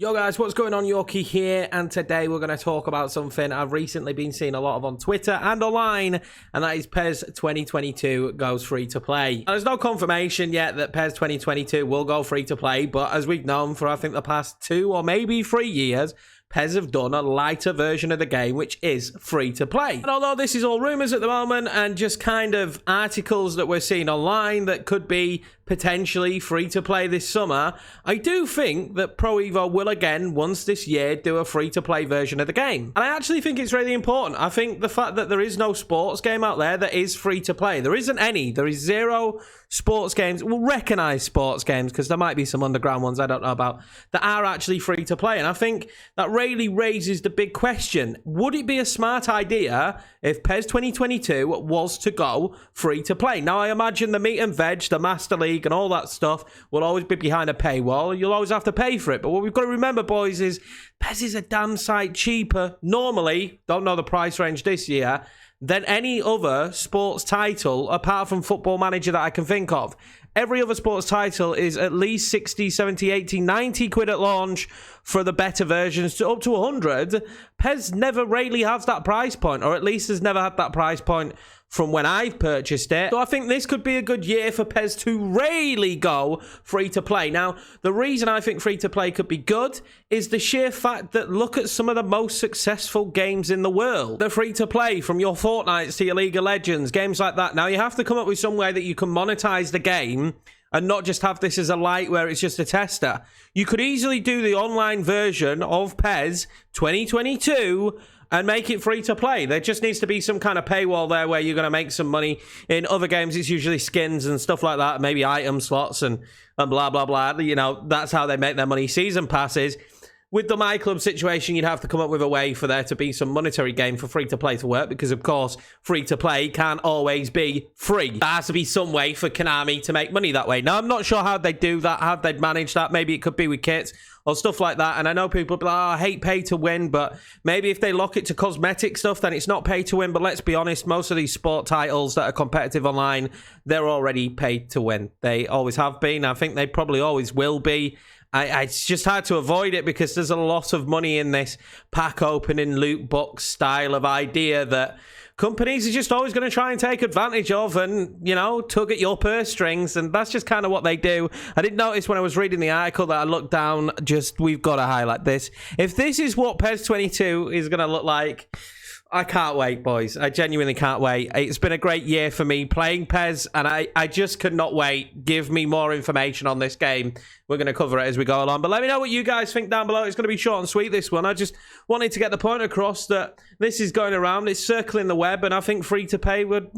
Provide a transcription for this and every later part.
Yo guys, what's going on? Yorkie here, and today we're going to talk about something I've recently been seeing a lot of on Twitter and online, and that is PES 2022 goes free to play. Now, there's no confirmation yet that PES 2022 will go free to play, but as we've known for I think the past 2 or maybe 3 years, PES have done a lighter version of the game, which is free to play. And although this is all rumours at the moment and just kind of articles that we're seeing online that could be potentially free to play this summer, I do think that Pro Evo will again, once this year, do a free to play version of the game. And I actually think it's really important. I think the fact that there is no sports game out there that is free to play, there isn't any. There is 0 sports games, well, recognised sports games, because there might be some underground ones I don't know about, that are actually free to play. And I think that really raises the big question: would it be a smart idea if PES 2022 was to go free to play? Now, I imagine the meat and veg, the Master League and all that stuff will always be behind a paywall. You'll always have to pay for it. But what we've got to remember, boys, is PES is a damn sight cheaper normally, don't know the price range this year, than any other sports title apart from Football Manager that I can think of. Every other sports title is at least 60, 70, 80, 90 quid at launch for the better versions, to up to 100. PES never really has that price point, or at least has never had that price point from when I've purchased it. So I think this could be a good year for PES to really go free to play. Now, the reason I think free to play could be good is the sheer fact that look at some of the most successful games in the world. They're free to play, from your Fortnites to your League of Legends, games like that. Now, you have to come up with some way that you can monetize the game and not just have this as a light where it's just a tester. You could easily do the online version of PES 2022 and make it free to play. There just needs to be some kind of paywall there where you're going to make some money. In other games, it's usually skins and stuff like that, maybe item slots and blah, blah, blah. You know, that's how they make their money. Season passes. With the My Club situation, you'd have to come up with a way for there to be some monetary gain for free-to-play to work, because, of course, free-to-play can't always be free. There has to be some way for Konami to make money that way. Now, I'm not sure how they do that, how they'd manage that. Maybe it could be with kits or stuff like that. And I know people be like, oh, I hate pay-to-win, but maybe if they lock it to cosmetic stuff, then it's not pay-to-win. But let's be honest, most of these sport titles that are competitive online, they're already pay-to-win. They always have been. I think they probably always will be. It's just hard to avoid it because there's a lot of money in this pack opening loot box style of idea that companies are just always going to try and take advantage of and, you know, tug at your purse strings. And that's just kind of what they do. I did notice when I was reading the article that I looked down, we've got to highlight this. If this is what PES 22 is going to look like, I can't wait, boys. I genuinely can't wait. It's been a great year for me playing PES, and I just could not wait. Give me more information on this game. We're going to cover it as we go along. But let me know what you guys think down below. It's going to be short and sweet, this one. I just wanted to get the point across that this is going around. It's circling the web, and I think free-to-pay would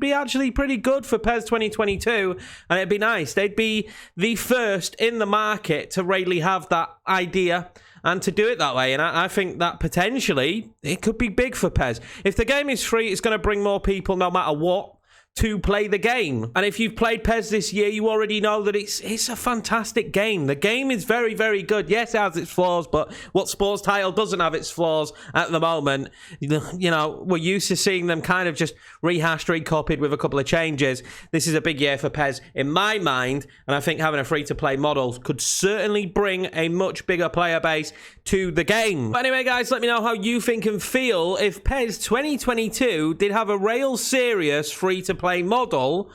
be actually pretty good for PES 2022, and it'd be nice. They'd be the first in the market to really have that idea and to do it that way. And I think that potentially it could be big for PES. If the game is free, it's going to bring more people, no matter what, to play the game. And if you've played PES this year, you already know that it's a fantastic game. The game is very, very good. Yes, it has its flaws, but what sports title doesn't have its flaws at the moment? You know, we're used to seeing them kind of just rehashed, recopied with a couple of changes. This is a big year for PES in my mind, and I think having a free-to-play model could certainly bring a much bigger player base to the game. But anyway, guys, let me know how you think and feel if PES 2022 did have a real serious free-to-play model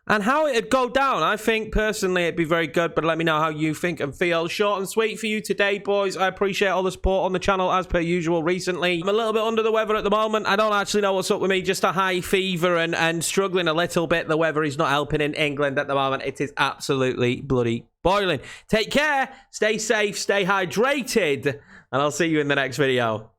and how it'd go down. I think personally it'd be very good, but let me know how you think and feel. Short and sweet for you today, boys. I appreciate all the support on the channel as per usual recently. I'm a little bit under the weather at the moment. I don't actually know what's up with me, just a high fever and struggling a little bit. The weather is not helping in England at the moment. It is absolutely bloody boiling. Take care, stay safe, stay hydrated, and I'll see you in the next video.